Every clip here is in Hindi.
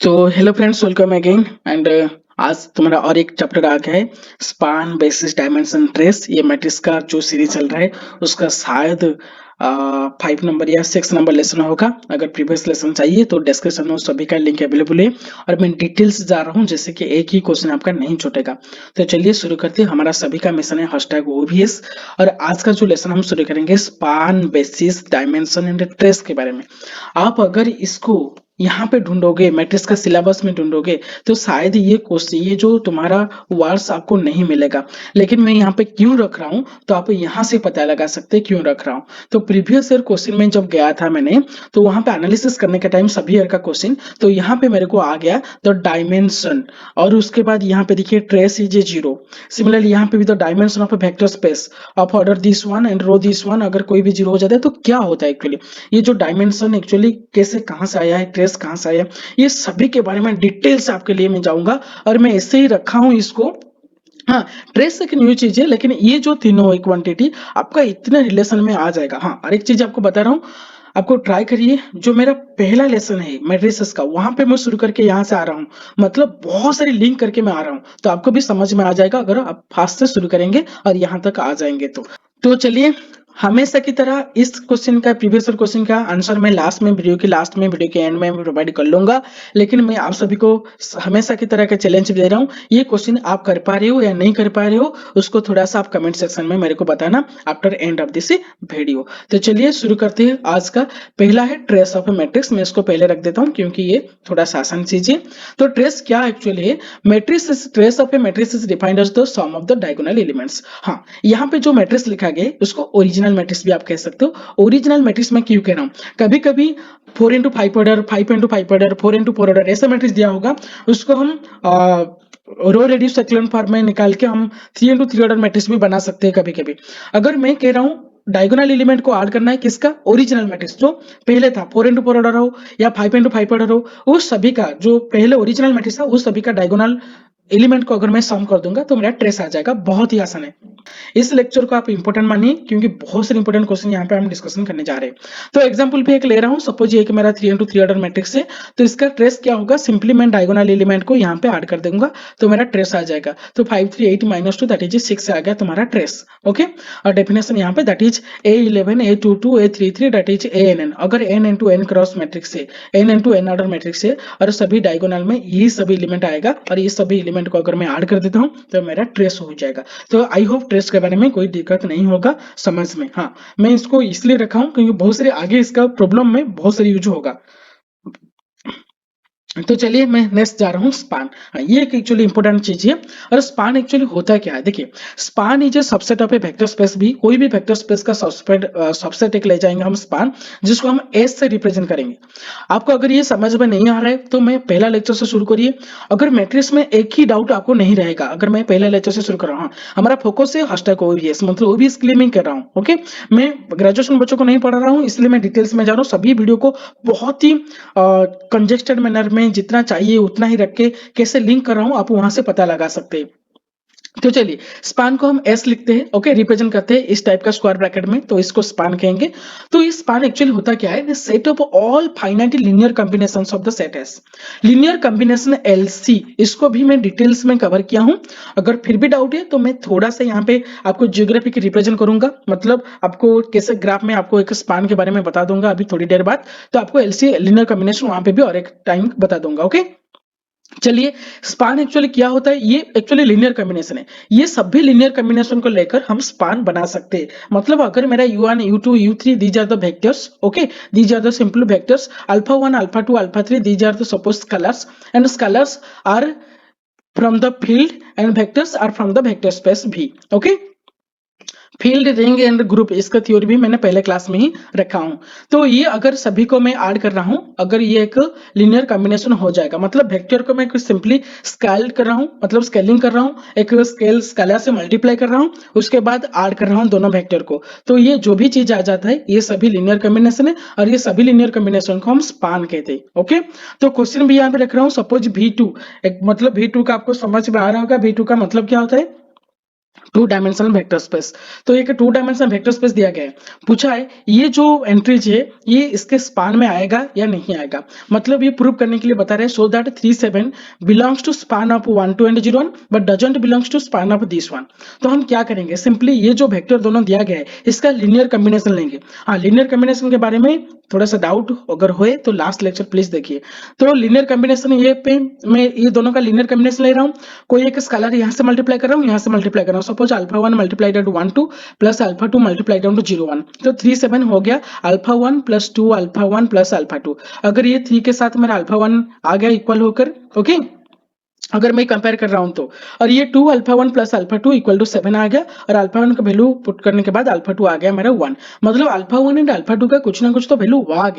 तो hello friends, welcome again and आज तुम्हारा और एक चैप्टर आ गया है। स्पान बेसिस डायमेंशन ट्रेस, ये मैट्रिक्स का जो सीरीज चल रहा है उसका शायद 5 नंबर या 6 नंबर लेसन होगा। अगर प्रीवियस लेसन चाहिए तो डिस्क्रिप्शन में सभी का लिंक अवेलेबल है और मैं डिटेल्स जा रहा हूँ जैसे कि एक ही क्वेश्चन आपका नहीं छूटेगा। तो चलिए शुरू करते हैं। हमारा सभी का मिशन है हैशटैग ओवीएस और आज का जो लेसन हम शुरू करेंगे span basis dimension and trace के बारे में। आप अगर इसको यहाँ पे ढूंढोगे, मैट्रिक्स का सिलेबस में ढूंढोगे तो शायद ये क्वेश्चन, ये जो तुम्हारा वर्ड्स आपको नहीं मिलेगा। लेकिन मैं यहाँ पे क्यों रख रहा हूँ तो आप यहाँ से पता लगा सकते हैं क्यों रख रहा हूँ। तो प्रीवियस ईयर क्वेश्चन में जब गया था मैंने, तो वहां पे एनालिसिस करने के टाइम सभी ईयर का क्वेश्चन, तो यहाँ पे मेरे को आ गया द डायमेंशन और उसके बाद यहाँ पे देखिए trace is a zero. Similarly यहाँ पे भी the dimension of a vector space of order this one and row this one, अगर कोई भी जीरो हो जाता है तो क्या होता है एक्चुअली, ये जो डायमेंशन एक्चुअली कैसे, कहां से आया है, ट्रेस कहां से आया है, ये सभी के बारे में डिटेल से आपके लिए मैं जाऊंगा। और मैं ऐसे ही रखा हूं इसको। हाँ, ट्रेस एक न्यू चीज है लेकिन ये जो तीनों एक क्वांटिटी आपका इतने रिलेशन में आ जाएगा। हाँ, और एक चीज आपको बता रहा हूँ, आपको ट्राई करिए। जो मेरा पहला लेसन है मैट्रिसेस का, वहां पे मैं शुरू करके यहाँ से आ रहा हूँ, मतलब बहुत सारी लिंक करके मैं आ रहा हूँ, तो आपको भी समझ में आ जाएगा अगर आप फास्ट से शुरू करेंगे और यहाँ तक आ जाएंगे तो चलिए, हमेशा की तरह इस क्वेश्चन का, प्रीवियस क्वेश्चन का आंसर मैं लास्ट में, वीडियो के एंड में प्रोवाइड कर लूंगा। लेकिन मैं आप सभी को हमेशा की तरह का चैलेंज दे रहा हूँ, ये क्वेश्चन आप कर पा रहे हो या नहीं कर पा रहे हो उसको थोड़ा सा आप कमेंट सेक्शन में मेरे को बताना after end of this video. तो चलिए शुरू करते हैं। आज का पहला है ट्रेस ऑफ ए मैट्रिक्स। मैं इसको पहले रख देता हूँ क्योंकि ये थोड़ा सा आसान चीज है। तो ट्रेस क्या एक्चुअली है? Matrix, trace of a matrix is defined as the sum of the diagonal elements. हाँ, यहाँ पे जो मैट्रिक्स लिखा गया है उसको ओरिजिनल मैट्रिक्स भी आप कह सकते हो। ओरिजिनल मैट्रिक्स में क्यों कह रहा हूँ, कभी कभी 4x5 order, 5x5 order, 4x4 order ऐसा मैट्रिक्स दिया होगा, उसको हम रो रेड्यूस एक्लेन फॉर्म में निकाल के हम 3x3 ऑर्डर मैट्रिक्स भी बना सकते हैं कभी कभी। अगर मैं कह रहा हूँ डायगोनल एलिमेंट को ऐड करना है किसका, ओरिजिनल मैट्रिक्स जो पहले था, 4x4 ऑर्डर हो या 5x5 ऑर्डर हो, उस सभी का जो पहले ओरिजिनल मैट्रिक्स था उस सभी का डायगोनल एलिमेंट को अगर मैं सम कर दूंगा तो मेरा ट्रेस आ जाएगा। बहुत ही आसान है। इस लेक्चर को आप इंपॉर्टेंट मानिए क्योंकि बहुत सारे इंपॉर्टेंट क्वेश्चन यहाँ पे हम डिस्कशन करने जा रहे हैं। तो एग्जांपल भी एक ले रहा हूँ। सपोज ये कि मेरा 3x3 ऑर्डर मैट्रिक्स है, तो इसका ट्रेस क्या होगा, सिंपली मैं डायगोनल एलिमेंट को यहाँ पे ऐड कर दूंगा तो मेरा ट्रेस आ जाएगा। तो 5 3 8 - 2 दैट इज 6 से आ गया तुम्हारा ट्रेस। ओके, और डेफिनेशन यहाँ पे that is A11 A22 A33 that is ANN। अगर n into n cross matrix है, n into n order matrix है और सभी डायगोनल में यही सभी एलिमेंट आएगा और ये सभी एलिमेंट को अगर मैं ऐड कर देता हूँ तो मेरा ट्रेस हो जाएगा। तो आई होप ट्रेस के बारे में कोई दिक्कत नहीं होगा समझ में। हाँ, मैं इसको इसलिए रखा हूं क्योंकि बहुत सारे आगे इसका प्रॉब्लम में बहुत सारी यूज होगा। तो चलिए मैं नेक्स्ट जा रहा हूँ, स्पान। ये एक एक्चुअली इंपॉर्टेंट चीज है। और स्पान एक्चुअली होता क्या है, देखिए, span is a subset of A vector space. भी कोई भी वेक्टर स्पेस का सबसेट एक ले जाएंगे हम स्पान, जिसको हम एस से रिप्रेजेंट करेंगे। आपको अगर ये समझ में नहीं आ रहा है तो मैं पहला लेक्चर से शुरू करिए। अगर मैट्रिक्स में एक ही डाउट आपको नहीं रहेगा, अगर मैं पहले लेक्चर से शुरू कर रहा हूँ, हमारा फोकस है हैशटैग ओवीएस, मतलब ओवीएस के लिए मैं कर रहा हूँ। ओके, मैं ग्रेजुएशन बच्चों को नहीं पढ़ा रहा हूँ इसलिए मैं डिटेल्स में जा रहा हूँ। सभी वीडियो को बहुत ही कंजेस्टेड मैनर में जितना चाहिए उतना ही रख के कैसे लिंक कर रहा हूं आप वहां से पता लगा सकते हैं। तो चलिए, स्पान को हम एस लिखते हैं। ओके, रिप्रेजेंट करते हैं इस टाइप का स्क्वायर ब्रैकेट में, तो इसको स्पान कहेंगे। तो ये स्पान एक्चुअली होता क्या है, set of all finite linear combinations of the set S. Linear combination LC, इसको भी मैं डिटेल्स में कवर किया हूं। अगर फिर भी डाउट है तो मैं थोड़ा सा यहाँ पे आपको जियोग्राफी की रिप्रेजेंट करूंगा, मतलब आपको कैसे ग्राफ में आपको एक स्पान के बारे में बता दूंगा अभी थोड़ी देर बाद। तो आपको एलसी लीनियर कॉम्बिनेशन वहां पे भी और एक टाइम बता दूंगा। ओके, चलिए, स्पान एक्चुअली क्या होता है, ये एक्चुअली लीनियर कॉम्बिनेशन है। ये सभी लीनियर कॉम्बिनेशन को लेकर हम स्पान बना सकते हैं। मतलब अगर मेरा u1 u2 u3 these are the vectors. Okay, these are the simple vectors, alpha 1 alpha 2 alpha 3 these are the suppose scalars and scalars are from the field and vectors are from the vector space भी। Okay, field, ring and group, इसका थ्योरी भी मैंने पहले क्लास में ही रखा हूं। तो ये अगर सभी को मैं ऐड कर रहा हूं, अगर ये एक लीनियर कॉम्बिनेशन हो जाएगा, मतलब वेक्टर को मैं कुछ सिंपली स्केल कर रहा हूं, मतलब स्केलिंग कर रहा हूं, एक स्केल स्केलर से मल्टीप्लाई कर रहा हूं, उसके बाद ऐड कर रहा हूं दोनों वेक्टर को। तो ये जो भी चीज आ जाता है ये सभी लीनियर कॉम्बिनेशन है और ये सभी लीनियर कॉम्बिनेशन को हम स्पान कहते हैं। ओके, तो क्वेश्चन भी यहाँ पे रख रहा हूँ। सपोज V2, एक मतलब V2 का आपको समझ में आ रहा होगा, V2 का मतलब क्या होता है, टू डायमेंशनल वेक्टर स्पेस। तो एक टू डायमेंशनल वेक्टर स्पेस दिया गया है, पूछा है ये जो एंट्रीज है ये इसके स्पान में आएगा या नहीं आएगा। मतलब ये प्रूव करने के लिए बता रहे हैं so that 37 belongs to span of 1 2 and 0 1 but doesn't belongs to span of this one. तो हम क्या करेंगे, सिंपली ये जो वेक्टर दोनों दिया गया है इसका लीनियर कॉम्बिनेशन लेंगे। हाँ, लीनियर कॉम्बिनेशन के बारे में थोड़ा सा डाउट अगर होए तो लास्ट लेक्चर प्लीज देखिए। तो लीनियर कॉम्बिनेशन ये पे मैं ये दोनों का लीनियर कॉम्बिनेशन ले रहा हूँ। कोई एक स्केलर यहाँ से मल्टीप्लाई कर रहा हूँ, यहाँ से मल्टीप्लाई कर रहा हूँ। Suppose alpha 1 multiplied to 1 2 plus alpha 2 multiplied to 0 1, तो 37 हो गया alpha 1 plus 2 alpha 1 plus alpha 2। अगर ये 3 के साथ मेरा अल्फा 1 आ गया इक्वल होकर, ओके, अगर मैं कंपेयर कर रहा हूं तो, और ये 2 alpha 1 plus alpha 2 equal to 7 आ गया, और अल्फा 1 का वैल्यू पुट करने के बाद अल्फा 2 आ गया मेरा 1। मतलब अल्फा 1 एंड अल्फा 2 का कुछ ना कुछ तो वैल्यू आ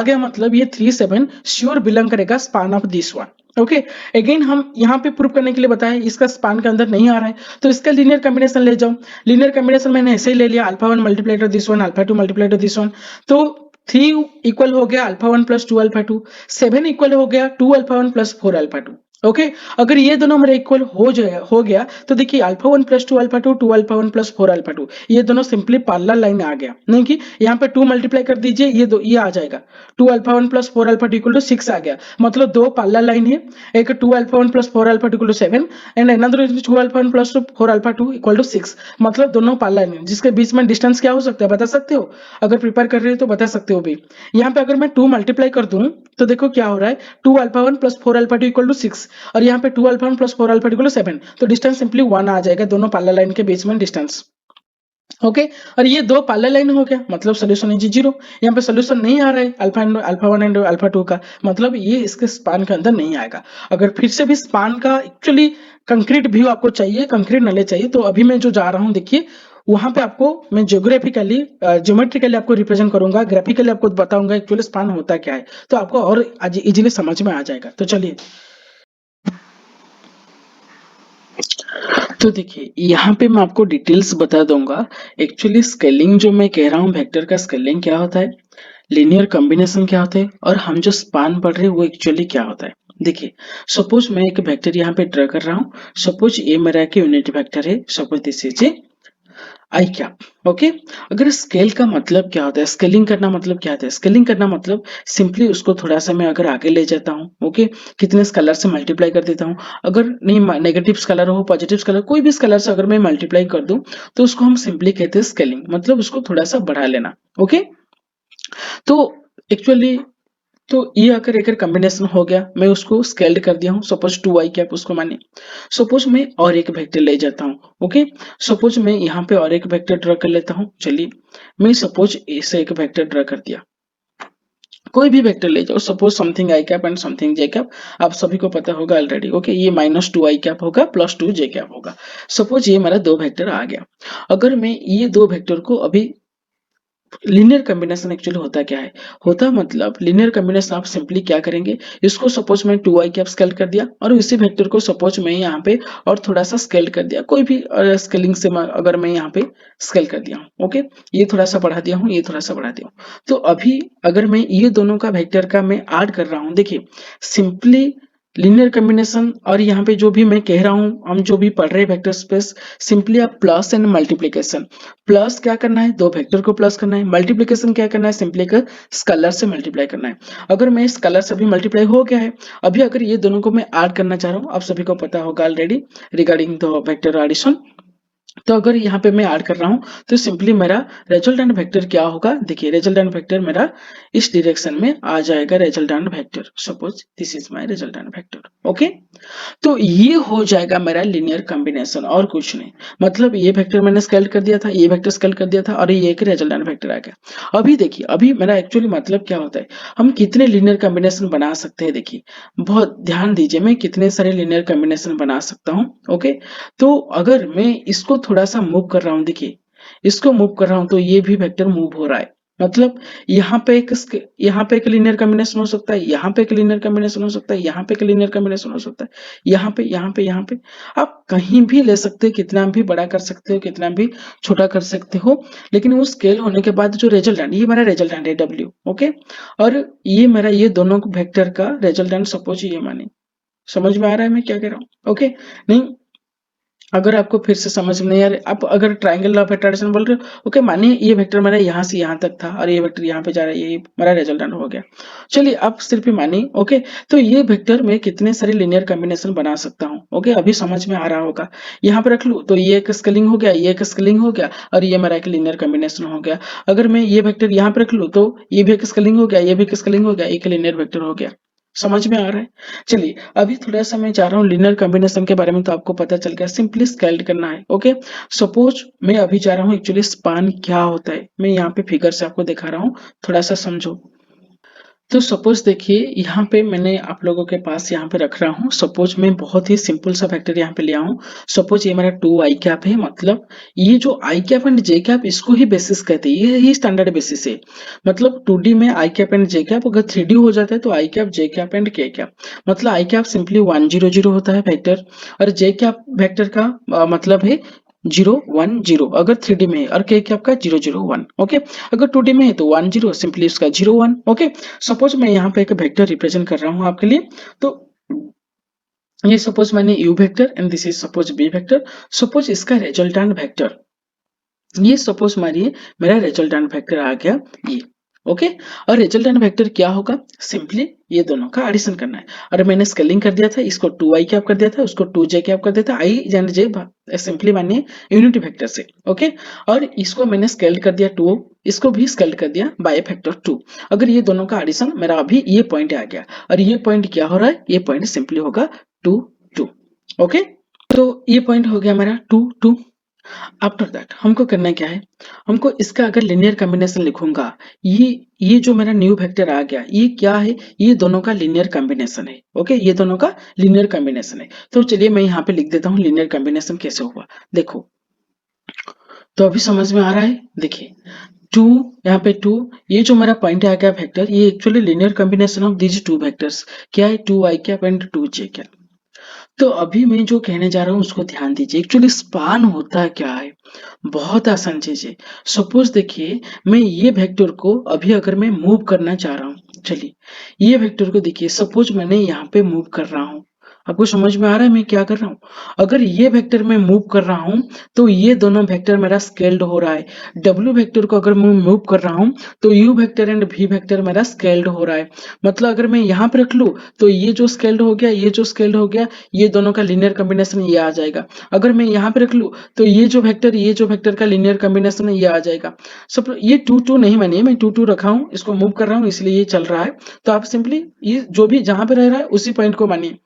गया मतलब ये 37 श्योर बिलोंग करेगा span of this one. Okay, again हम यहाँ पे प्रूव करने के लिए बताएं इसका स्पान के अंदर नहीं आ रहा है तो इसका लीनियर कॉम्बिनेशन ले जाओ। लीनियर कॉम्बिनेशन मैंने ऐसे ही ले लिया, alpha 1 multiplied this one alpha 2 multiplied this one, तो 3 इक्वल हो गया अल्फा 1 प्लस 2 अल्फा 2, 7 इक्वल हो गया 2 अल्फा 1 प्लस 4 अल्फा 2। ओके, अगर ये दोनों मेरे इक्वल हो गया तो देखिए alpha 1 plus 2 alpha 2 2 alpha 1 plus 4 alpha 2, ये दोनों सिंपली पैरेलल लाइन आ गया। नहीं कि यहाँ पे 2 मल्टीप्लाई कर दीजिए, ये आ जाएगा 2 alpha 1 plus 4 alpha 2 equal to 6 आ गया। मतलब दो पैरेलल लाइन है, एक 2 alpha 1 plus 4 alpha 2 equal to 7 and another is 2 alpha 1 plus 4 alpha 2 equal to 6। मतलब दोनों पैरेलल लाइन है जिसके बीच में डिस्टेंस क्या हो सकता है बता सकते हो? अगर प्रिपेयर कर रहे हो तो बता सकते हो भी। यहाँ पे अगर मैं 2 मल्टीप्लाई कर दूं तो देखो क्या हो रहा है, 2 alpha 1 plus 4 alpha 2 equal to 6, और यहाँ पे 2 alpha 1 plus 4 alpha 2 equal to 7, तो डिस्टेंस सिंपली 1 आ जाएगा दोनों पैरेलल लाइन के बीच में डिस्टेंस। ओके, और ये दो पैरेलल लाइन हो गया मतलब सोल्यूशन इज जीरो। यहाँ पे सोल्यूशन नहीं आ रहा है अल्फा 1 एंड अल्फा 2 का, मतलब ये इसके स्पान के अंदर नहीं आएगा। अगर फिर से भी स्पान का एक्चुअली कंक्रीट व्यू आपको चाहिए, कंक्रीट नॉलेज चाहिए, तो अभी मैं जो जा रहा हूँ देखिए वहां पे आपको मैं ज्योग्राफिकली ज्योमेट्रिकली आपको रिप्रेजेंट करूंगा, ग्राफिकली आपको बताऊंगा एक्चुअली स्पान होता क्या है, तो आपको और इजीली समझ में आ जाएगा। तो चलिए, तो देखिए यहाँ पे मैं आपको डिटेल्स बता दूंगा। एक्चुअली स्केलिंग जो मैं कह रहा हूँ वेक्टर का स्केलिंग क्या होता है, लीनियर कॉम्बिनेशन क्या होता है, और हम जो स्पान पढ़ रहे हैं वो एक्चुअली क्या होता है। देखिए सपोज मैं एक वेक्टर यहाँ पे ड्रा कर रहा हूँ। सपोज ये मेरा एक यूनिट वेक्टर है, suppose this is a I cap. Okay, अगर स्केल का मतलब क्या होता है, स्केलिंग करना मतलब क्या होता है, स्केलिंग करना मतलब सिंपली उसको थोड़ा सा मैं अगर आगे ले जाता हूँ, ओके, कितने स्केलर से मल्टीप्लाई कर देता हूँ। अगर नहीं नेगेटिव स्केलर हो पॉजिटिव स्केलर कोई भी स्केलर से अगर मैं मल्टीप्लाई कर दूं तो उसको हम सिंपली कहते हैं स्केलिंग, मतलब उसको थोड़ा सा बढ़ा लेना। ओके, तो एक्चुअली तो ये अगर एक कॉम्बिनेशन हो गया मैं उसको स्केल्ड कर दिया हूँ। सपोज 2i कैप उसको माने। सपोज मैं और एक वेक्टर ले जाता हूँ। ओके, सपोज मैं यहाँ पे और एक वेक्टर ड्रा कर लेता हूँ। चलिए मैं सपोज ऐसे एक वेक्टर ड्रा कर दिया, कोई भी वेक्टर ले जाओ, suppose something I cap and something J cap, आप सभी को पता होगा ऑलरेडी। ओके, ये माइनस 2 आई कैप होगा प्लस 2 जे कैप होगा। सपोज ये मेरा दो वेक्टर आ गया। अगर मैं ये दो वेक्टर को अभी लीनियर कॉम्बिनेशन एक्चुअली होता क्या है, होता मतलब लीनियर कॉम्बिनेशन आप सिंपली क्या करेंगे, इसको सपोज मैं 2i कैप स्केल कर दिया और इसी वेक्टर को सपोज मैं यहाँ पे और थोड़ा सा स्केल कर दिया, कोई भी स्केलिंग से अगर मैं यहाँ पे स्केल कर दिया हूँ। ओके, ये थोड़ा सा बढ़ा दिया हूँ, ये थोड़ा सा बढ़ा दिया हूँ। तो अभी अगर मैं ये दोनों का वेक्टर का मैं ऐड कर रहा हूँ, देखिए सिंपली लीनियर कॉम्बिनेशन और यहाँ पे जो भी मैं कह रहा हूँ, हम जो भी पढ़ रहे हैं वेक्टर स्पेस, सिंपली आप प्लस एंड मल्टीप्लीकेशन, प्लस क्या करना है, दो वेक्टर को प्लस करना है, मल्टीप्लिकेशन क्या करना है, सिंपली एक स्केलर से मल्टीप्लाई करना है। अगर मैं स्केलर से भी मल्टीप्लाई हो गया है, अभी अगर ये दोनों को मैं ऐड करना चाह रहा हूँ, आप सभी को पता होगा already regarding the vector addition. तो अगर यहाँ पे मैं ऐड कर रहा हूँ तो सिंपली मेरा रिजल्टेंट वेक्टर क्या होगा, देखिए रिजल्टेंट वेक्टर मेरा इस डायरेक्शन में आ जाएगा। Resultant vector suppose this is my resultant vector. Okay, तो ये हो जाएगा मेरा लीनियर कॉम्बिनेशन और कुछ नहीं। मतलब ये वेक्टर मैंने स्केल कर दिया था, ये वेक्टर स्केल कर दिया था और ये एक रिजल्टेंट वेक्टर आ गया। अभी देखिए अभी मेरा एक्चुअली मतलब क्या होता है, हम कितने लीनियर कॉम्बिनेशन बना सकते हैं। देखिए बहुत ध्यान दीजिए, मैं कितने सारे लीनियर कॉम्बिनेशन बना सकता हूँ। ओके, तो अगर मैं इसको थोड़ा सा मूव कर रहा हूँ, देखिए इसको मूव कर रहा हूँ तो ये भी वेक्टर मूव हो रहा है। मतलब यहाँ पे एक लीनियर कॉम्बिनेशन हो सकता है, यहाँ पे एक लीनियर कॉम्बिनेशन हो सकता है, यहाँ पे एक लीनियर कॉम्बिनेशन हो सकता है, यहाँ पे आप कहीं भी ले सकते हो, कितना भी बड़ा कर सकते हो, कितना भी छोटा कर सकते हो, लेकिन वो स्केल होने के बाद जो रिजल्टेंट, ये मेरा रिजल्टेंट है डब्ल्यू। ओके, और ये मेरा ये दोनों वेक्टर का रिजल्टेंट सपोज ये माने, समझ में आ रहा है मैं क्या कह रहा हूँ? ओके, नहीं अगर आपको फिर से समझ में नहीं आ रहा, आप अगर ट्रायंगल लॉ ऑफ अट्रैक्शन बोल रहे हो, ओके मानिए ये वेक्टर मेरा यहाँ से यहाँ तक था और ये वेक्टर यहाँ पे जा रहा है, ये मेरा रिजल्टेंट हो गया। चलिए आप सिर्फ ही मानिए, ओके तो ये वेक्टर में कितने सारे लीनियर कॉम्बिनेशन बना सकता हूँ, ओके अभी समझ में आ रहा होगा। यहाँ पे रख लूँ तो ये एक स्केलिंग हो गया, ये एक स्केलिंग हो गया और ये मेरा एक लीनियर कॉम्बिनेशन हो गया। अगर मैं ये वेक्टर यहाँ पे रख लूँ तो ये भी एक स्केलिंग हो गया, ये भी एक स्केलिंग हो गया, एक लीनियर वेक्टर हो गया। समझ में आ रहा है? चलिए अभी थोड़ा सा मैं चाह रहा हूँ लीनियर कॉम्बिनेशन के बारे में, तो आपको पता चल गया, सिंपली स्केल्ड करना है। ओके सपोज मैं अभी चाह रहा हूँ एक्चुअली स्पान क्या होता है, मैं यहाँ पे फिगर से आपको दिखा रहा हूँ, थोड़ा सा समझो। तो सपोज देखिए यहाँ पे मैंने आप लोगों के पास यहाँ पे रख रहा हूँ, सपोज मैं बहुत ही सिंपल सा फैक्टर यहाँ पे लिया हूँ। सपोज ये मेरा 2 आई कैप है, मतलब ये जो आई कैप एंड जे कैप इसको ही बेसिस कहते हैं, ये ही स्टैंडर्ड बेसिस है। मतलब 2D में आई कैप एंड जे कैप, अगर 3D हो जाता है तो आई कैप जे कैप एंड के कैप। मतलब आई कैप सिंपली 100 होता है वेक्टर, और जे कैप वेक्टर का मतलब है 010 अगर 3D में है, और के कैप का 001। ओके अगर 2D में है तो 10 सिंपली उसका 01। ओके सपोज मैं यहाँ पे एक वेक्टर रिप्रेजेंट कर रहा हूँ आपके लिए, तो ये सपोज मैंने u vector and this is suppose b vector. Suppose इसका रिजल्टेंट वेक्टर, ये सपोज मानिए मेरा रिजल्टेंट वेक्टर आ गया ये। ओके और रिजल्टेंट वेक्टर क्या होगा, सिंपली ये दोनों का एडिशन करना है। और मैंने स्केलिंग कर दिया था, इसको 2i कैप कर दिया था, उसको 2j कैप कर दिया था, i एंड j सिंपली मानिए यूनिटी वेक्टर से। ओके और इसको मैंने स्केल्ड कर दिया 2, इसको भी स्केल्ड कर दिया बाय फैक्टर 2। अगर ये दोनों का एडिशन मेरा अभी ये पॉइंट आ गया, और ये पॉइंट क्या हो रहा है, ये पॉइंट सिंपली होगा 2 2। ओके तो ये पॉइंट हो गया मेरा 2 2। आफ्टर दैट हमको करना क्या है, हमको इसका अगर लिनियर कॉम्बिनेशन लिखूंगा, ये जो मेरा न्यू वेक्टर आ गया ये क्या है, ये दोनों का लिनियर कॉम्बिनेशन है। ओके ये दोनों का लिनियर कॉम्बिनेशन है। तो चलिए मैं यहाँ पे लिख देता हूँ लिनियर कॉम्बिनेशन कैसे हुआ, देखो तो अभी समझ में आ रहा है। देखिए 2, यहाँ पे 2, ये जो मेरा पॉइंट आ गया वेक्टर, ये actually linear combination of these two vectors क्या है, 2i cap and 2j cap. तो अभी मैं जो कहने जा रहा हूँ उसको ध्यान दीजिए, एक्चुअली स्पान होता क्या है, बहुत आसान चीज है। सपोज देखिए मैं ये वेक्टर को अभी अगर मैं मूव करना चाह रहा हूँ, चलिए ये वेक्टर को देखिए, सपोज मैंने यहाँ पे मूव कर रहा हूँ, आपको समझ में आ रहा है मैं क्या कर रहा हूँ। अगर ये वेक्टर मैं मूव कर रहा हूँ तो ये दोनों वेक्टर मेरा स्केल्ड हो रहा है। डब्ल्यू वेक्टर को अगर मैं मूव कर रहा हूँ तो U vector and V vector मेरा स्केल्ड हो रहा है। मतलब अगर मैं यहाँ पे रख लूँ तो ये जो स्केल्ड हो गया, ये जो स्केल्ड हो गया, ये दोनों का लिनियर कॉम्बिनेशन ये आ जाएगा। अगर मैं यहाँ पे रख लूँ तो ये जो वेक्टर का लिनियर कॉम्बिनेशन है ये आ जाएगा। सब ये 2 2 नहीं मानिए, मैं 2 2 रखा हूँ, इसको मूव कर रहा हूँ इसलिए ये चल रहा है। तो आप सिंपली ये जो भी जहां पे रह रहा है उसी पॉइंट को मानिए।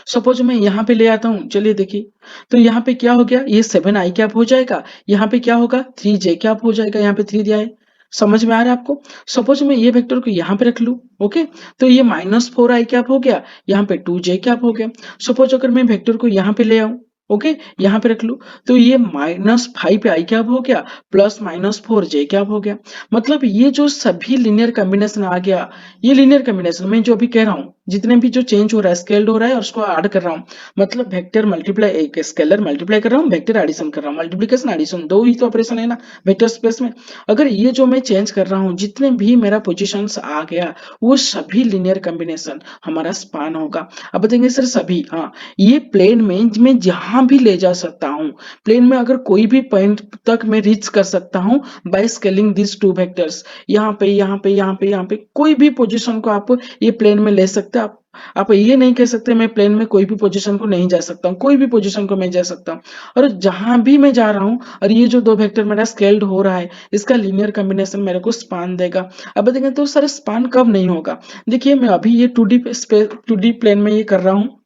सपोज मैं यहाँ पे ले आता हूँ, चलिए देखिए तो यहाँ पे क्या हो गया, ये 7i कैप हो जाएगा, यहाँ पे क्या होगा 3j कैप हो जाएगा, यहाँ पे 3 दिया है। समझ में आ रहा है आपको? सपोज मैं ये वेक्टर को यहाँ पे रख लूँ, ओके तो ये -4i कैप हो गया, यहाँ पे 2j कैप हो गया। सपोज अगर मैं वेक्टर को यहाँ पे ले आऊं, ओके यहाँ पे रख लूं, तो ये -5i कैप हो गया, +-4j कैप हो गया। मतलब ये जो सभी लिनियर कॉम्बिनेशन आ गया, ये लिनियर कॉम्बिनेशन मैं जो अभी कह रहा हूँ, जितने भी जो चेंज हो रहा है स्केल्ड हो रहा है और उसको ऐड कर रहा हूँ। मतलब वेक्टर मल्टीप्लाई, एक स्केलर मल्टीप्लाई कर रहा हूँ, वेक्टर एडिशन कर रहा हूँ, मल्टीप्लिकेशन एडिशन दो ही तो ऑपरेशन है ना वेक्टर स्पेस में। अगर ये जो मैं चेंज कर रहा हूँ, जितने भी मेरा पोजीशंस आ गया, वो सभी लिनियर कॉम्बिनेशन हमारा स्पान होगा। अब बताएंगे सर सभी, हाँ ये प्लेन में मैं जहां भी ले जा सकता हूँ, प्लेन में अगर कोई भी पॉइंट तक मैं रीच कर सकता हूँ by scaling this two vectors. यहाँ पे यहाँ पे यहाँ पे यहाँ पे कोई भी पोजीशन को आप ये प्लेन में ले सकते हैं। आप ये नहीं कह सकते मैं प्लेन में कोई भी पोजीशन को नहीं जा सकता हूँ, कोई भी पोजीशन को मैं जा सकता हूँ। और जहां भी मैं जा रहा हूँ और ये जो दो वेक्टर मेरा स्केल्ड हो रहा है, इसका लीनियर कॉम्बिनेशन मेरे को स्पान देगा। अब देखें तो सर स्पान कब नहीं होगा, देखिए मैं अभी ये 2D प्लेन में ये कर रहा हूँ,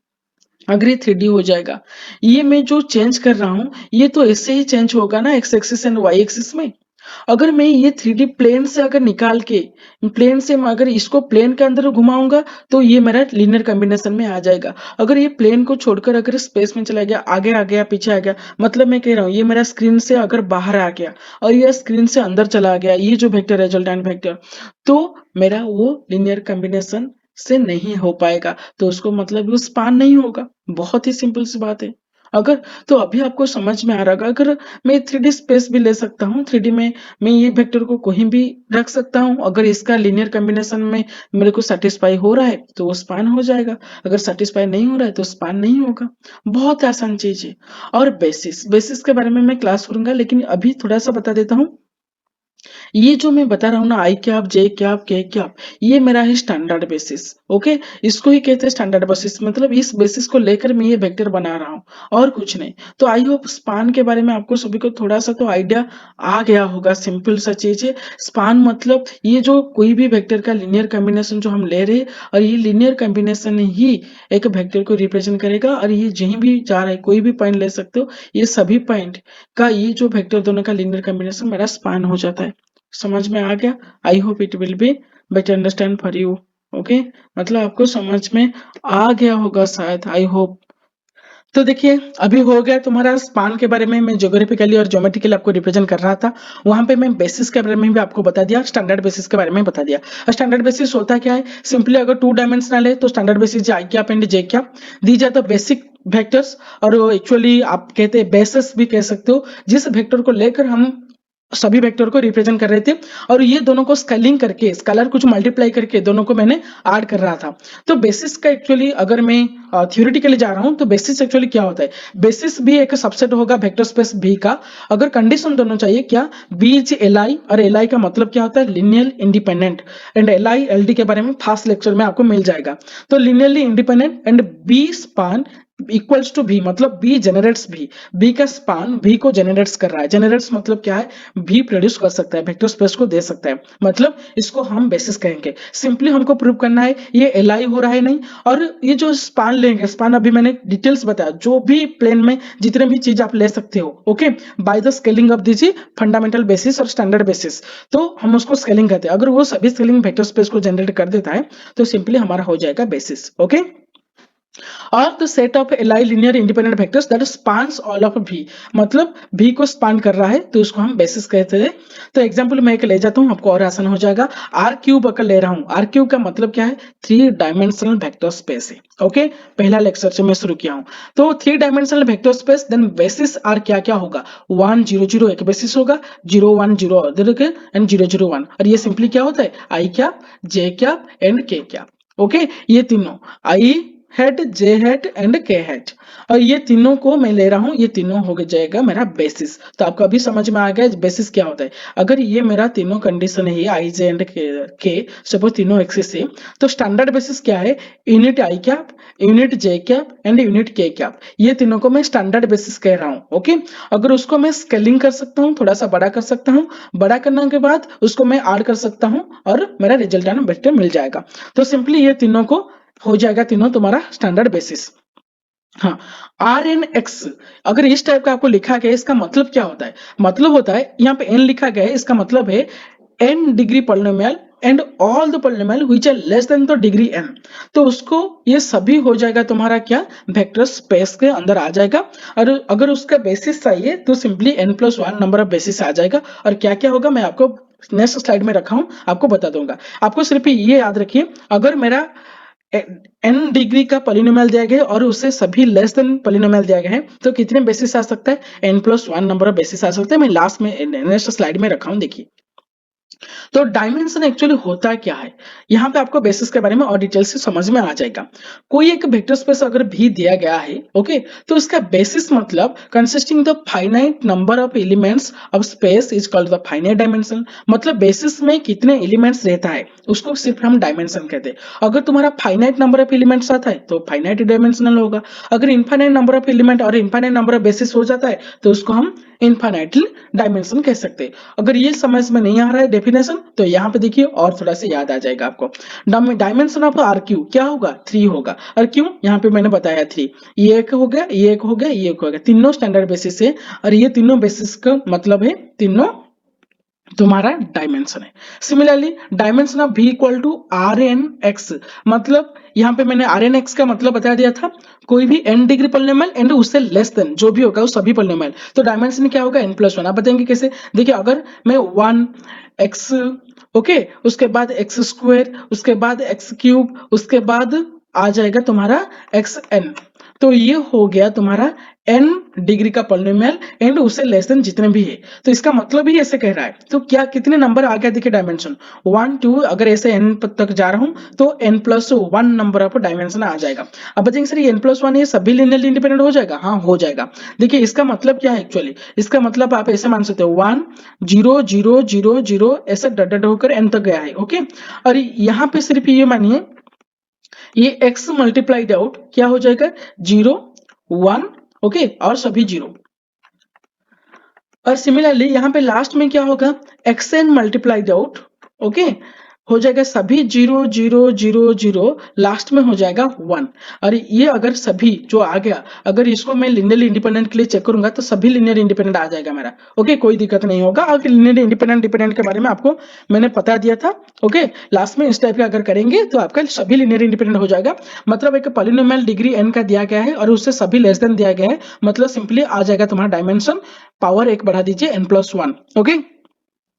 अगर ये 3D हो जाएगा, ये मैं जो चेंज कर रहा हूँ ये तो ऐसे ही चेंज होगा ना X axis and Y axis में। अगर मैं ये 3D प्लेन से अगर निकाल के, प्लेन से मैं अगर इसको प्लेन के अंदर घुमाऊंगा तो ये मेरा लीनियर कॉम्बिनेशन में आ जाएगा। अगर ये प्लेन को छोड़कर अगर स्पेस में चला गया, आगे आ गया पीछे आ गया, मतलब मैं कह रहा हूँ ये मेरा स्क्रीन से अगर बाहर आ गया और ये स्क्रीन से अंदर चला गया, ये जो वेक्टर है रिजल्टेंट वेक्टर, तो मेरा वो लीनियर कॉम्बिनेशन से नहीं हो पाएगा, तो उसको मतलब वो स्पान नहीं होगा। बहुत ही सिंपल सी बात है। अगर तो अभी आपको समझ में आ रहा होगा, अगर मैं 3D स्पेस भी ले सकता हूँ, 3D में मैं ये वेक्टर को कहीं भी रख सकता हूँ, अगर इसका लीनियर कॉम्बिनेशन में मेरे को सैटिस्फाई हो रहा है तो वो स्पान हो जाएगा, अगर सैटिस्फाई नहीं हो रहा है तो स्पान नहीं होगा। बहुत आसान चीज है। और बेसिस बेसिस के बारे में मैं क्लास करूंगा, लेकिन अभी थोड़ा सा बता देता हूँ। ये जो मैं बता रहा हूँ ना, आई कैप, जे कैप, के कैप, ये मेरा है स्टैंडर्ड बेसिस। ओके, इसको ही कहते हैं स्टैंडर्ड बेसिस, मतलब इस बेसिस को लेकर मैं ये वेक्टर बना रहा हूँ और कुछ नहीं। तो आई होप स्पान के बारे में आपको सभी को थोड़ा सा तो आइडिया आ गया होगा। सिंपल सा चीज है स्पान, मतलब ये जो कोई भी वेक्टर का लीनियर कॉम्बिनेशन जो हम ले रहे हैं, और ये लीनियर कॉम्बिनेशन ही एक वेक्टर को रिप्रेजेंट करेगा, और ये जहीं भी जा रहा है कोई भी पॉइंट ले सकते हो, ये सभी पॉइंट का ये जो वेक्टर दोनों का लीनियर कॉम्बिनेशन मेरा स्पान हो जाता है। समझ में आ गया? I hope it will be better understand for you. Okay, मतलब आपको समझ में आ गया होगा शायद, आई होप। तो देखिए, अभी हो गया तुम्हारा स्पान के बारे में, मैं ज्योग्राफिकली और ज्योमेट्रिकली आपको रिप्रेजेंट कर रहा था। वहां पे मैं बेसिस के बारे में भी आपको बता दिया, स्टैंडर्ड बेसिस के बारे में बता दिया। स्टैंडर्ड बेसिस होता क्या है? सिंपली अगर टू डायमेंशनल है तो standard basis I cap and J cap दी जाता बेसिक वेक्टर्स, और एक्चुअली आप कहते हैं बेसिस भी कह सकते हो, जिस वेक्टर को लेकर हम सभी वेक्टर को रिप्रेजेंट कर रहे थे, और ये दोनों को स्केलिंग करके, स्केलर कुछ मल्टीप्लाई करके दोनों को मैंने ऐड कर रहा था। तो बेसिस का एक्चुअली अगर मैं थ्योरेटिकली जा रहा हूं तो बेसिस एक्चुअली क्या होता है? बेसिस भी एक सबसेट होगा वेक्टर स्पेस बी का, अगर कंडीशन दोनों चाहिए क्या, बी इज एल आई, और एल आई का मतलब क्या होता है? Linear independent. And L I L D के बारे में फास्ट लेक्चर में आपको मिल जाएगा। तो linearly independent and B span equals to B, मतलब बी जनरेट्स बी, बी का स्पान बी को जनरेट्स कर रहा है। जनरेट्स मतलब क्या है? बी प्रोड्यूस कर सकता है, वेक्टर स्पेस को दे सकता है, मतलब इसको हम बेसिस कहेंगे। सिंपली हमको प्रूव करना है ये एल आई हो रहा है नहीं, और ये जो स्पान लेंगे, स्पान अभी मैंने डिटेल्स बताया, जो भी प्लेन में जितने भी चीज आप ले सकते हो, okay, by the scaling of दीजिए फंडामेंटल बेसिस और स्टैंडर्ड बेसिस, तो हम उसको स्केलिंग कहते हैं। अगर वो सभी स्केलिंग वेक्टर स्पेस को जनरेट कर देता है तो सिंपली हमारा हो जाएगा basis. Okay, or the set of Li linear independent vectors that spans all of V, मतलब V को स्पान कर रहा है तो उसको हम बेसिस कहते हैं। तो एग्जांपल मैं एक ले जाता हूं, आपको और आसान हो जाएगा। आर क्यूब अगर ले रहा हूं, आर क्यूब का मतलब क्या है? 3 डायमेंशनल वेक्टर स्पेस है। ओके, पहला लेक्चर से मैं शुरू किया हूं, तो 3 dimensional vector space, then basis are क्या क्या होगा? 1 0 0 एक बेसिस होगा, 0 1 0 अदर एंड 0 0 1, और ये सिंपली क्या होता है? I cap, J cap and के कैप। ओके, ये तीनों आई हेड, जे हेड एंड के हेड, और ये तीनों को मैं ले रहा हूं, ये तीनों हो जाएगा मेरा बेसिस। तो आपको अभी समझ में आ गया बेसिस क्या होता है। अगर ये मेरा तीनों कंडीशन है, आई जे एंड के, सपोज तीनों एक्सिस है, तो स्टैंडर्ड बेसिस क्या है? Unit I cap, unit J cap and unit के कैप, ये तीनों को मैं स्टैंडर्ड बेसिस कह रहा हूं। ओके, अगर उसको मैं स्केलिंग कर सकता हूं, थोड़ा सा बड़ा कर सकता हूं, बड़ा करने के बाद उसको मैं ऐड कर सकता हूं, और मेरा रिजल्टेंट वेक्टर मिल जाएगा। तो सिंपली ये तीनों को हो जाएगा, तीनों तुम्हारा स्टैंडर्ड बेसिस। हाँ, आर एन एक्स अगर इस टाइप का आपको लिखा गया है, इसका मतलब क्या होता है? मतलब होता है, यहाँ पे एन लिखा गया है, इसका मतलब है N degree polynomial and all the polynomial which are less than the degree N, तो उसको ये सभी हो जाएगा तुम्हारा क्या? वेक्टर स्पेस के अंदर आ जाएगा। और अगर उसका बेसिस चाहिए तो simply n plus one number of basis आ जाएगा। और क्या क्या होगा मैं आपको नेक्स्ट स्लाइड में रखा हूं, आपको बता दूंगा। आपको सिर्फ ये याद रखिए, अगर मेरा एन डिग्री का पॉलिनोमियल दिया गया है और उससे सभी लेस देन पॉलिनोमियल दिया गया है, तो कितने बेसिस आ सकता है? N plus one number of basis आ सकता है। मैं लास्ट में नेक्स्ट स्लाइड में रखा हूं, देखिए। तो डायमेंशन एक्चुअली होता क्या है, यहाँ पे आपको बेसिस के बारे में और डिटेल से समझ में आ जाएगा। कोई एक वेक्टर स्पेस अगर भी दिया गया है, ओके, तो इसका बेसिस मतलब consisting the finite number of elements of space is called the finite dimension, मतलब बेसिस में कितने एलिमेंट्स रहता है उसको सिर्फ हम डायमेंशन कहते हैं। अगर तुम्हारा फाइनाइट नंबर ऑफ एलिमेंट्स आता है तो फाइनाइट डायमेंशनल होगा। अगर इनफाइनाइट नंबर ऑफ एलिमेंट और इनफाइनाइट नंबर ऑफ बेसिस हो जाता है तो उसको हम इनफाइनाइटली डायमेंशन कह सकते हैं। अगर ये समझ में नहीं आ रहा है डेफिनेशन, तो यहाँ पे देखिए और थोड़ा सा याद आ जाएगा आपको। डायमेंशन ऑफ आर क्यू क्या होगा? 3 होगा। और क्यों? यहाँ पे मैंने बताया 3, ये एक हो गया, ये एक हो गया, ये एक हो गया, तीनों स्टैंडर्ड बेसिस है, और ये तीनों बेसिस का मतलब है तीनों तुम्हारा डायमेंशन है। Similarly dimension of v equal to R N X, मतलब यहाँ पे मैंने आर एन एक्स का मतलब बता दिया था, कोई भी n डिग्री पॉलिनोमियल एंड उससे लेस देन जो भी होगा वो सभी पॉलिनोमियल, तो डायमेंशन क्या होगा? n plus one. आप बताएंगे कैसे? देखिए, अगर मैं 1 x, ओके, उसके बाद एक्स स्क्वायर, उसके बाद एक्स क्यूब, उसके बाद आ जाएगा तुम्हारा एक्स एन, तो ये हो गया तुम्हारा n डिग्री का पॉलिनोमियल एंड उससे लेस देन जितने भी है। तो इसका मतलब ही ऐसे कह रहा है। तो क्या कितने नंबर आ गया देखिए डायमेंशन 1 2, अगर ऐसे n तक जा रहा हूं तो n+1 नंबर ऑफ डायमेंशन आ जाएगा। अब बचेंगे सर ये n+1 ये सभी लिनियरली इंडिपेंडेंट हो जाएगा? हाँ हो जाएगा। देखिए इसका मतलब क्या है एक्चुअली, इसका मतलब आप ऐसे मान सकते हो 1 0 0 0 0 ऐसे डट डट होकर n तक गया है। ओके, और यहाँ पे सिर्फ ये मानिए ये x मल्टीप्लाइड आउट क्या हो जाएगा 0 1 ओके और सभी 0। और सिमिलरली यहाँ पे लास्ट में क्या होगा xn मल्टीप्लाइड आउट ओके हो जाएगा सभी 0 0 0 0 लास्ट में हो जाएगा 1। और ये अगर सभी जो आ गया अगर इसको मैं लिनियरली इंडिपेंडेंट के लिए चेक करूंगा तो सभी लिनियर इंडिपेंडेंट आ जाएगा मेरा। ओके कोई दिक्कत नहीं होगा। और लिनियर इंडिपेंडेंट डिपेंडेंट के बारे में आपको मैंने बता दिया था। ओके लास्ट में इस टाइप का अगर करेंगे तो आपका सभी लिनियर इंडिपेंडेंट हो जाएगा। मतलब एक पॉलिनोमियल डिग्री n का दिया गया है और उससे सभी लेस देन दिया गया है, मतलब सिंपली आ जाएगा तुम्हारा डायमेंशन पावर एक बढ़ा दीजिए n+1। ओके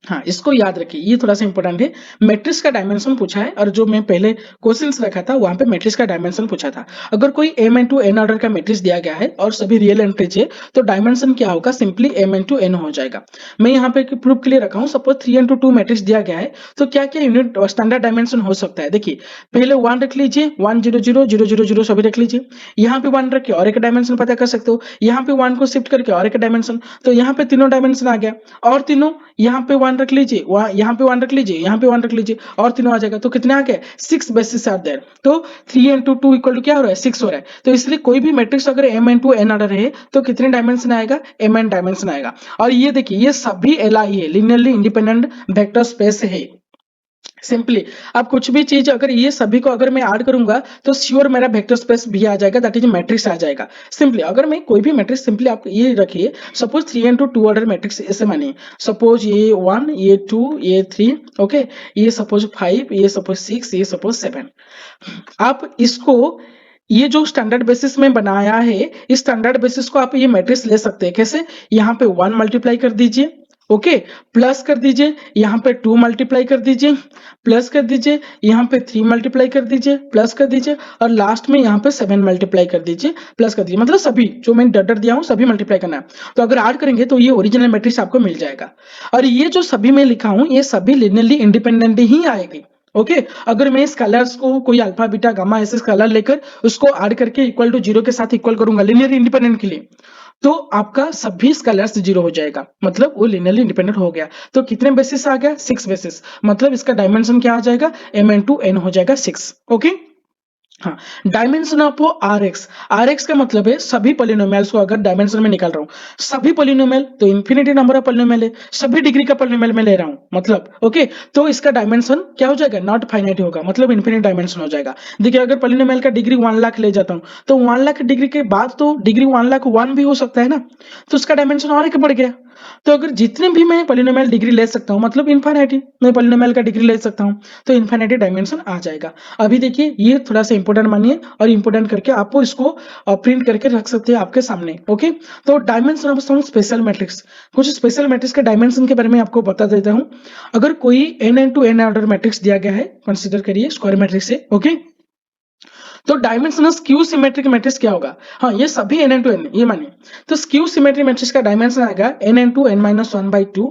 हाँ इसको याद रखिए, ये थोड़ा सा इंपॉर्टेंट है। मैट्रिक्स का डायमेंशन पूछा है और जो मैं पहले क्वेश्चंस रखा था वहां पे मैट्रिक्स का डायमेंशन पूछा था। अगर कोई m इंटू n ऑर्डर का मैट्रिक्स दिया गया है और सभी रियल एंट्रीज है तो डायमेंशन क्या होगा सिंपली m इंटू n हो जाएगा। मैं यहाँ पे प्रूफ के लिए रखा हूँ। सपोज 3 इंटू 2 मैट्रिक्स दिया गया है तो क्या क्या यूनिट स्टैंडर्ड डायमेंशन हो सकता है। देखिए पहले 1 रख लीजिए 1 0 0 0 0 0 सभी रख लीजिए। यहाँ पे 1 रख के और एक डायमेंशन पता कर सकते हो। यहाँ पे 1 को शिफ्ट करके और एक डायमेंशन, तो यहाँ पे तीनों डायमेंशन आ गया। और तीनों यहाँ पे 1 रख लीजिए यहाँ पे 1 रख लीजिए यहाँ पे 1 रख लीजिए और तीनों आ जाएगा। तो कितने आ गए 6 बेसिस आर देयर। तो 3 इंटू 2 इक्वल टू क्या हो रहा है 6 हो रहा है। तो इसलिए कोई भी मैट्रिक्स अगर m इंटू n ऑर्डर है तो कितने डायमेंशन आएगा mn डायमेंशन आएगा। और ये देखिए ये सभी li है, लिनियरली इंडिपेंडेंट वेक्टर स्पेस है। सिंपली आप कुछ भी चीज अगर ये सभी को अगर मैं ऐड करूंगा तो श्योर मेरा वेक्टर स्पेस भी आ जाएगा, दैट इज मैट्रिक्स आ जाएगा। सिंपली अगर मैं कोई भी मैट्रिक्स सिंपली आप ये रखिए सपोज 3 इंटू 2 ऑर्डर मैट्रिक्स ऐसे मानिए सपोज ये 1 ये 2 ये 3 ओके ये सपोज 5 ये सपोज 6 ये सपोज 7। आप इसको ये जो स्टैंडर्ड बेसिस में बनाया है इस स्टैंडर्ड बेसिस को आप ये मैट्रिक्स ले सकते हैं। कैसे, यहाँ पे 1 मल्टीप्लाई कर दीजिए ओके प्लस कर दीजिए यहाँ पे 2 मल्टीप्लाई कर दीजिए प्लस कर दीजिए यहाँ पे 3 मल्टीप्लाई कर दीजिए प्लस कर दीजिए और लास्ट में यहाँ पे 7 मल्टीप्लाई कर दीजिए प्लस कर दीजिए। मतलब सभी जो मैंने डटर दिया हूँ सभी मल्टीप्लाई करना है। तो अगर ऐड करेंगे तो ये ओरिजिनल मैट्रिक्स आपको मिल जाएगा। और ये जो सभी मैं लिखा हूँ ये सभी लिनियरली इंडिपेंडेंट ही आएगी। ओके अगर मैं इस कलर्स को कोई अल्फा बीटा गामा ऐसे कलर लेकर उसको ऐड करके इक्वल टू 0 के साथ इक्वल करूंगा लिनियर इंडिपेंडेंट के लिए तो आपका सभी स्केलर्स 0 हो जाएगा, मतलब वो लिनियरली इंडिपेंडेंट हो गया। तो कितने बेसिस आ गया 6 बेसिस, मतलब इसका डायमेंशन क्या आ जाएगा m इंटू n हो जाएगा 6। ओके हाँ डायमेंशन ऑफ आर एक्स का मतलब है सभी पॉलिनोमियल्स को अगर डायमेंशन में निकाल रहा हूँ सभी पॉलिनोमियल तो इन्फिनिटी नंबर ऑफ पॉलिनोमियल है, सभी डिग्री का पॉलिनोमियल में ले रहा हूँ मतलब ओके तो इसका डायमेंशन क्या हो जाएगा नॉट फाइनाइट होगा, मतलब इन्फिनिट डायमेंशन हो जाएगा। देखिए अगर पॉलिनोमियल का डिग्री 1 लाख ले जाता हूँ तो 1 लाख डिग्री के बाद तो डिग्री 1 लाख 1 भी हो सकता है ना, तो उसका डायमेंशन और एक बढ़ गया। तो अगर जितने भी मैं पॉलिनोमियल डिग्री ले सकता हूँ मतलब इन्फिनिटी मैं पॉलिनोमियल का डिग्री ले सकता हूँ तो इन्फिनिटी डायमेंशन आ जाएगा। अभी देखिए ये थोड़ा सा इंपॉर्टेंट मानिए और इंपॉर्टेंट करके आपको इसको प्रिंट करके रख सकते हैं आपके सामने। ओके तो dimension of some special matrix, कुछ स्पेशल मैट्रिक्स के डायमेंशन के बारे में आपको बता देता हूँ। अगर कोई n into n order matrix दिया गया है कंसीडर करिए स्क्वायर मैट्रिक्स है ओके तो डायमेंशनल स्क्यू सिमेट्रिक मैट्रिक्स क्या होगा, हाँ ये सभी n इंटू n ये मानिए तो स्क्यू सिमेट्रिक मैट्रिक्स का डायमेंशन आएगा n into n minus 1/2।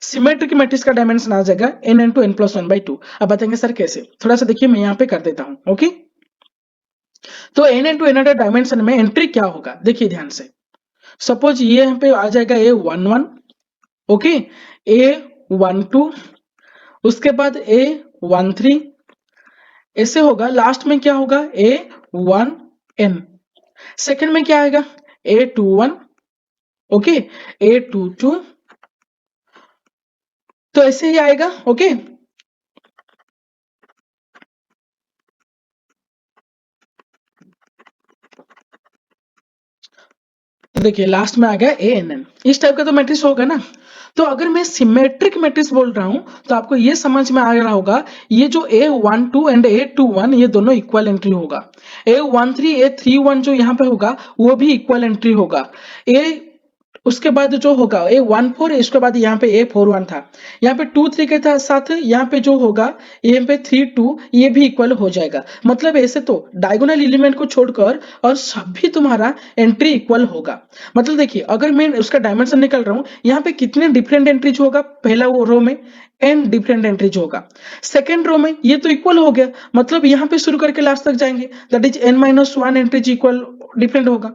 Symmetric matrix का डायमेंशन आ जाएगा n इंटू n प्लस 1/2। अब बताएंगे सर कैसे, थोड़ा सा देखिए मैं यहाँ पे कर देता हूँ। ओके तो n इंटू n डायमेंशन में एंट्री क्या होगा देखिए ध्यान से। सपोज ये यहाँ पे आ जाएगा A11 ओके A12 उसके बाद A13 ऐसे होगा, लास्ट में क्या होगा A1n, सेकंड में क्या आएगा A21 ओके A22 तो ऐसे ही आएगा। ओके तो देखिए लास्ट में आ गया ANN, इस टाइप का तो मैट्रिक्स होगा ना। तो अगर मैं सिमेट्रिक मैट्रिक्स बोल रहा हूं तो आपको ये समझ में आ रहा होगा ये जो A12 एंड A21 ये दोनों इक्वल एंट्री होगा। A13 A31 जो यहाँ पे होगा वो भी इक्वल एंट्री होगा। उसके बाद जो होगा A14, इसके बाद यहाँ पे A41 था, यहाँ पे 2 3 के साथ यहाँ पे जो होगा यहाँ पे 3 2, ये भी इक्वल हो जाएगा। मतलब ऐसे तो डायगोनल एलिमेंट को छोड़कर और सभी तुम्हारा एंट्री इक्वल होगा। मतलब देखिए अगर मैं उसका डायमेंशन निकल रहा हूँ, यहाँ पे कितने डिफरेंट एंट्रीज होगा, पहला वो रो में n डिफरेंट एंट्रीज होगा, सेकेंड रो में ये तो इक्वल हो गया, मतलब यहाँ पे शुरू करके लास्ट तक जाएंगे, that is n-1 entries equal different होगा।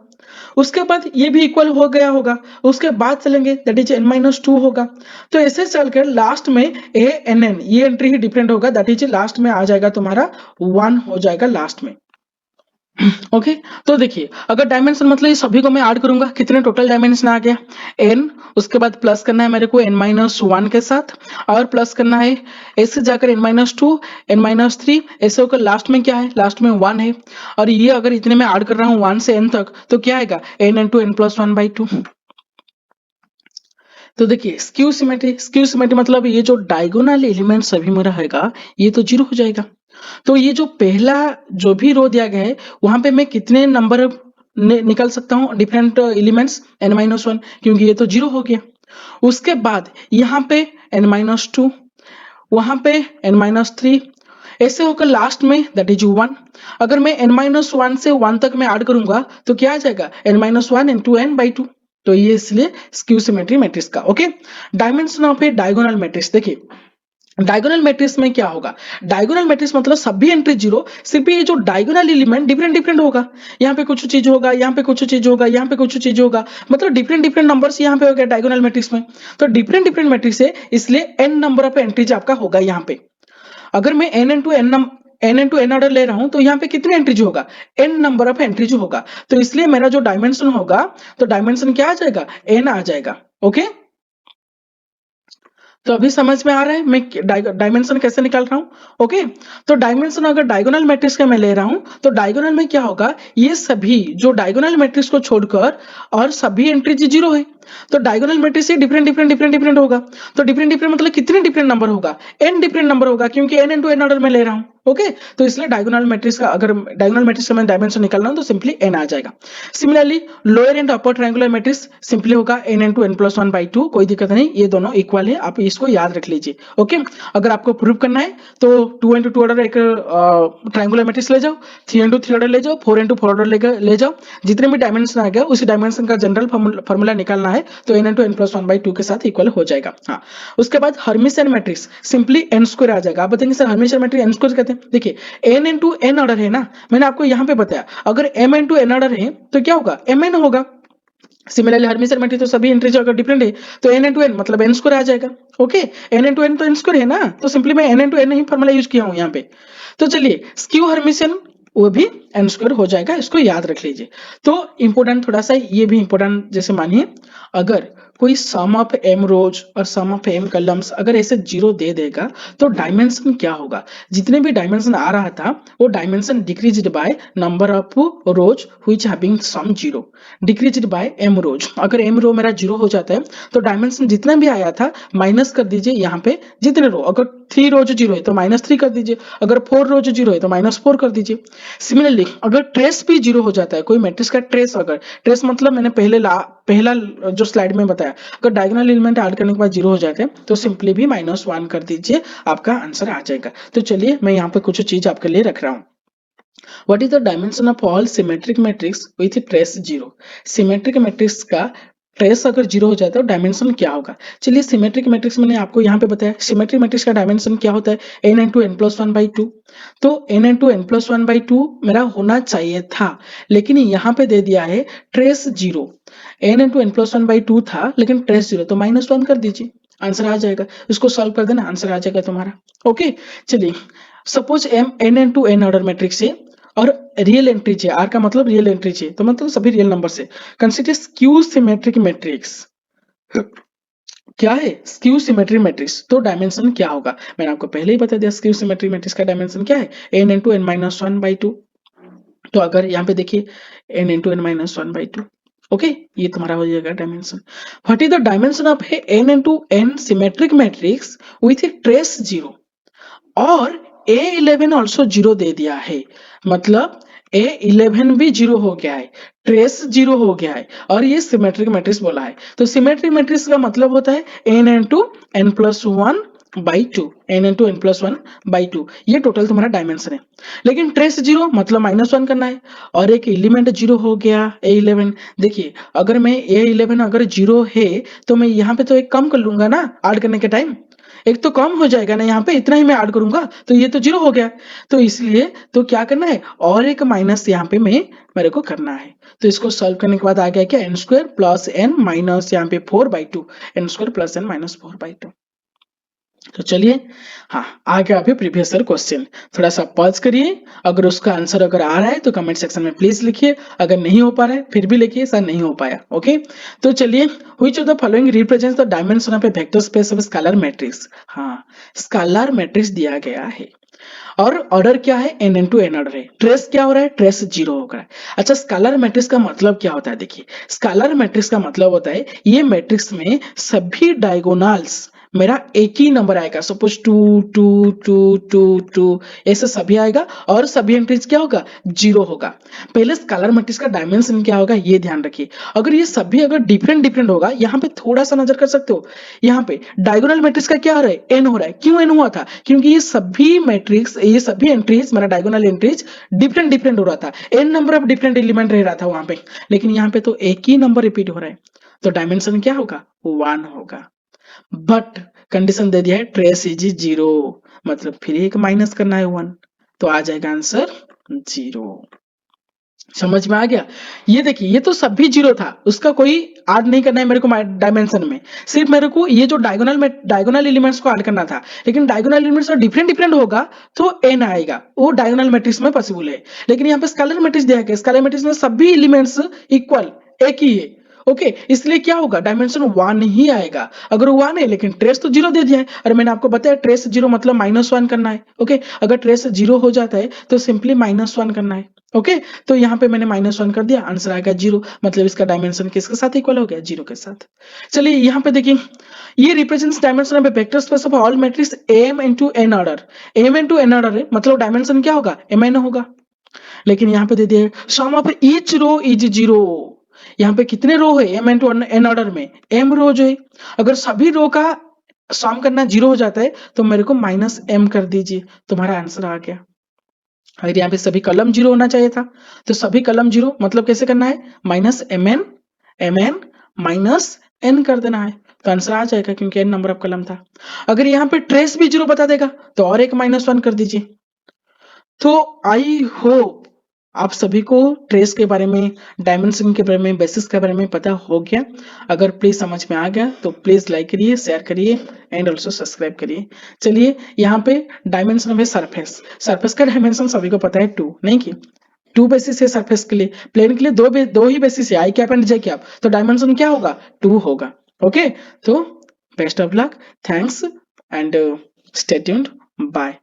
उसके बाद ये भी इक्वल हो गया होगा, उसके बाद चलेंगे दैट इज n-2 होगा। तो ऐसे चलकर लास्ट में ANN ये एंट्री ही डिफरेंट होगा, दैट इज लास्ट में आ जाएगा तुम्हारा 1 हो जाएगा लास्ट में। ओके तो देखिए अगर डायमेंशन मतलब ये सभी को मैं ऐड करूंगा, कितने टोटल डायमेंशन आ गया n, उसके बाद प्लस करना है मेरे को n-1 के साथ, और प्लस करना है ऐसे जाकर n-2 n-3, ऐसे होकर लास्ट में क्या है, लास्ट में 1 है। और ये अगर इतने में ऐड कर रहा हूँ 1 से n तक, तो क्या आएगा n into n+1/2। तो देखिए स्क्यू सिमेट्री मतलब ये जो डायगोनल एलिमेंट सभी मेरा रहेगा ये तो 0 हो जाएगा। तो ये जो पहला जो भी रो दिया गया है वहां पे मैं कितने नंबर निकल सकता हूँ डिफरेंट एलिमेंट्स n-1, क्योंकि ये तो 0 हो गया। उसके बाद यहाँ पे n-2, वहां पे n-3, ऐसे होकर लास्ट में दैट इज 1। अगर मैं n-1 से 1 तक मैं ऐड करूंगा तो क्या आ जाएगा n-1 into n/2। तो ये इसलिए स्क्यू सिमेट्री मैट्रिक्स का। Okay dimension of A diagonal matrix, देखिए डायगोनल मैट्रिक्स में क्या होगा, डायगोनल मैट्रिक्स मतलब सभी एंट्री 0, सिर्फ ये जो डायगोनल एलिमेंट डिफरेंट डिफरेंट होगा, यहाँ पे कुछ चीज होगा, यहाँ पे कुछ चीज होगा, यहाँ पे कुछ चीज होगा, मतलब डिफरेंट डिफरेंट नंबर्स यहाँ पे हो गया डायगोनल मैट्रिक्स में। तो डिफरेंट डिफरेंट मैट्रिक्स है, इसलिए n नंबर ऑफ एंट्रीज आपका होगा यहाँ पे। अगर मैं n into n ऑर्डर ले रहा हूं तो यहाँ पे कितने एंट्रीज होगा, n नंबर ऑफ एंट्रीज होगा। तो इसलिए मेरा जो डायमेंशन होगा, तो डायमेंशन क्या आ जाएगा, n आ जाएगा। ओके तो अभी समझ में आ रहा है मैं डायमेंशन कैसे निकाल रहा हूँ। ओके तो डायमेंशन अगर डायगोनल मैट्रिक्स का मैं ले रहा हूं तो डायगोनल में क्या होगा, ये सभी जो डायगोनल मैट्रिक्स को छोड़कर और सभी एंट्रीज 0 है। तो डायगोनल मैट्रिक्स से डिफरेंट डिफरेंट डिफरेंट डिफरेंट होगा। तो डिफरेंट डिफरेंट मतलब कितने डिफरेंट नंबर होगा, n डिफरेंट नंबर होगा, क्योंकि n into n ऑर्डर में ले रहा हूँ। ओके तो इसलिए डायगोनल मैट्रिक्स का अगर डायगोनल मैट्रिक्स का मैं डायमेंशन निकालना हूं तो सिंपली n आ जाएगा। Similarly lower and upper triangular matrix simply होगा n into n+1/2, कोई दिक्कत नहीं, ये दोनों इक्वल है, आप इसको याद रख लीजिए। ओके अगर आपको प्रूव करना है तो 2 into 2 ऑर्डर एक ट्रायंगुलर मैट्रिक्स ले जाओ, 3 into 3 ऑर्डर ले जाओ, 4 into 4 ऑर्डर ले जाओ, जितने भी डायमेंशन आ गया उसी डायमेंशन का जनरल फॉर्मूला निकालना है, तो n into n+1/2 के साथ इक्वल हो जाएगा। हाँ उसके बाद हर्मिशियन मैट्रिक्स सिंपली n² आ जाएगा। आप बताएंगे सर हर्मिशियन मैट्रिक्स n² कहते हैं, देखिए n into n ऑर्डर है ना, मैंने आपको यहाँ पे बताया अगर m into n ऑर्डर है तो क्या होगा mn होगा। सिमिलरली हर्मिशियन मैट्रिक्स तो सभी एंट्रीज अगर डिफरेंट है तो n into n मतलब n² आ जाएगा। ओके n into n तो n² है ना, तो सिंपली मैं n into n ही फॉर्मूला यूज किया हूं यहाँ पे। तो चलिए स्क्यू हर्मिशियन वो भी n² हो जाएगा, इसको याद रख लीजिए। तो इंपोर्टेंट थोड़ा सा ये भी इंपोर्टेंट, जैसे मानिए अगर कोई सम ऑफ m रोज और सम ऑफ m कॉलम्स अगर ऐसे 0 दे देगा तो डायमेंशन क्या होगा, जितने भी डायमेंशन आ रहा था वो dimension decreased by number of rows which having some 0 decreased by m rows. अगर m रो मेरा 0 हो जाता है तो डायमेंशन जितना भी आया था माइनस कर दीजिए यहाँ पे जितने रो, अगर 3 रोज 0 है तो -3 कर दीजिए, अगर 4 रोज 0 है तो -4 कर दीजिए। सिमिलरली अगर ट्रेस भी 0 हो जाता है, कोई मैट्रिक्स का ट्रेस, अगर ट्रेस मतलब मैंने पहला जो स्लाइड में बताया, अगर डायगोनल एलिमेंट ऐड करने के बाद 0 हो जाते हैं तो सिंपली भी -1 कर दीजिए, आपका आंसर आ जाएगा। तो चलिए मैं यहाँ पे कुछ चीज आपके लिए रख रहा हूँ। What is the dimension of all symmetric matrix with trace 0? Symmetric matrix का ट्रेस अगर 0 हो जाता है तो डायमेंशन क्या होगा। चलिए सिमेट्रिक मैट्रिक्स मैंने आपको यहाँ पे बताया, सिमेट्रिक मैट्रिक्स का डायमेंशन क्या होता है n into n+1/2। तो n into n+1/2 मेरा होना चाहिए था, लेकिन यहाँ पे दे दिया है ट्रेस 0। n into n+1/2 था लेकिन ट्रेस 0, तो -1 कर दीजिए, आंसर आ जाएगा। इसको सॉल्व कर देना, आंसर आ जाएगा तुम्हारा। ओके चलिए suppose n into n order matrix है और रियल एंट्री चाहिए, आर का मतलब रियल एंट्री चाहिए, तो मतलब सभी रियल नंबर से। कंसीडर स्क्यू सिमेट्रिक मैट्रिक्स, क्या है स्क्यू सिमेट्रिक मैट्रिक्स, तो डायमेंशन क्या होगा मैंने आपको पहले ही बता दिया, स्क्यू सिमेट्रिक मैट्रिक्स का डायमेंशन क्या है n into n-1/2। तो अगर यहाँ पे देखिए n into n-1/2, ओके ये तुम्हारा हो जाएगा dimension. What is the dimension of n into n symmetric matrix with trace 0 और A11 ऑल्सो 0 दे दिया है, मतलब A11 भी जीरो हो गया है, ट्रेस जीरो हो गया है, और ये सिमेट्रिक मैट्रिक्स बोला है। तो सिमेट्रिक मैट्रिक्स का मतलब होता है n into n plus one by two, n into n plus one by two, ये टोटल तुम्हारा डायमेंशन है। लेकिन ट्रेस जीरो मतलब -1 करना है, और एक एलिमेंट जीरो हो गया A11। देखिए अगर मैं A11 अगर जीरो है तो मैं यहाँ पे तो एक कम कर लूंगा ना ऐड करने के टाइम, एक तो कम हो जाएगा ना, यहाँ पे इतना ही मैं ऐड करूंगा तो ये तो जीरो हो गया। तो इसलिए तो क्या करना है, और एक माइनस यहाँ पे मेरे को करना है। तो इसको सॉल्व करने के बाद आ गया क्या, N square plus N minus यहाँ पे 4/2, N square plus N minus 4/2। तो चलिए हाँ, आ गया अभी प्रीवियस ईयर क्वेश्चन। थोड़ा सा पॉज करिए, अगर उसका आंसर अगर आ रहा है तो कमेंट सेक्शन में प्लीज लिखिए, अगर नहीं हो पा रहा है फिर भी लिखिए सर नहीं हो पाया। ओके, तो चलिए, which of the following represents the dimension of A vector space of scalar matrix. हाँ, स्केलर मैट्रिक्स दिया गया है और ऑर्डर क्या है, n इंटू एन ऑर्डर है, ट्रेस क्या हो रहा है, ट्रेस जीरो हो रहा है। अच्छा, स्केलर मैट्रिक्स का मतलब क्या होता है, देखिए स्केलर मैट्रिक्स का मतलब होता है ये मैट्रिक्स में सभी डायगोनल्स मेरा एक ही नंबर आएगा, सपोज 2 2 2 2 2 ऐसे सभी आएगा, और सभी एंट्रीज क्या होगा, जीरो होगा। पहले स्केलर मैट्रिक्स का डायमेंशन क्या होगा ये ध्यान रखिए, अगर ये सभी अगर डिफरेंट डिफरेंट होगा, यहाँ पे थोड़ा सा नजर कर सकते हो, यहाँ पे डायगोनल मैट्रिक्स का क्या हो रहा है, एन हो रहा है। क्यों एन हुआ था, क्योंकि ये सभी मैट्रिक्स, ये सभी एंट्रीज मेरा डायगोनल एंट्रीज डिफरेंट डिफरेंट हो रहा था, N number of different element रह रहा था वहां पे, लेकिन यहाँ पे तो एक ही नंबर रिपीट हो रहा है, तो डायमेंशन क्या होगा, 1 होगा। बट कंडीशन दे दिया है ट्रेस इज जीरो, मतलब फिर एक माइनस करना है 1, तो आ जाएगा आंसर 0। समझ में आ गया। ये देखिए ये तो सभी जीरो था, उसका कोई ऐड नहीं करना है मेरे को डायमेंशन में, सिर्फ मेरे को ये जो डायगोनल में डायगोनल एलिमेंट्स को ऐड करना था, लेकिन डायगोनल एलिमेंट्स तो डिफरेंट डिफरेंट होगा तो एन आएगा, वो डायगोनल मैट्रिक्स में पॉसिबल है। लेकिन यहाँ पे स्केलर मैट्रिक्स दिया गया, स्केलर मैट्रिक्स में सभी एलिमेंट्स इक्वल एक ही है। ओके, इसलिए क्या होगा, डायमेंशन 1 ही आएगा। अगर 1 है लेकिन ट्रेस तो जीरो दे दिया है, और मैंने आपको बताया ट्रेस जीरो मतलब -1 करना है। ओके, अगर ट्रेस जीरो हो जाता है तो सिंपली -1 करना है। ओके, तो यहाँ पे मैंने -1 कर दिया, आंसर आएगा 0, मतलब इसका डायमेंशन किसके साथ इक्वल हो गया, 0 के साथ। चलिए यहाँ पे देखिए, ये represents dimension of A vector space of all matrix m into n order, m into n order है, मतलब डायमेंशन क्या होगा, mn होगा। लेकिन यहाँ पे दे दिए सम ऑफ ईच रो इज 0, यहाँ पे कितने रो है, m इंटू n ऑर्डर में m रोज है, अगर सभी रो का सम करना 0 हो जाता है तो मेरे को -m कर दीजिए, तुम्हारा आंसर आ गया। अगर यहाँ पे सभी कलम 0 होना चाहिए था, तो सभी कलम 0 मतलब कैसे करना है, -mn mn -n कर देना है, तो आंसर आ जाएगा क्योंकि n नंबर ऑफ कलम था। अगर यहाँ पे ट्रेस भी 0 बता देगा तो और एक -1 कर दीजिए। तो आई होप आप सभी को ट्रेस के बारे में, डायमेंशन के बारे में, बेसिस के बारे में पता हो गया। अगर प्लीज समझ में आ गया तो प्लीज लाइक करिए, शेयर करिए एंड ऑल्सो सब्सक्राइब करिए। चलिए यहाँ पे डायमेंशन है सरफेस, सरफेस का डायमेंशन सभी को पता है 2, नहीं कि 2 बेसिस है सरफेस के लिए, प्लेन के लिए दो ही बेसिस है, I cap and J cap, तो डायमेंशन क्या होगा, 2 होगा। ओके, तो best of luck, thanks and stay tuned, bye.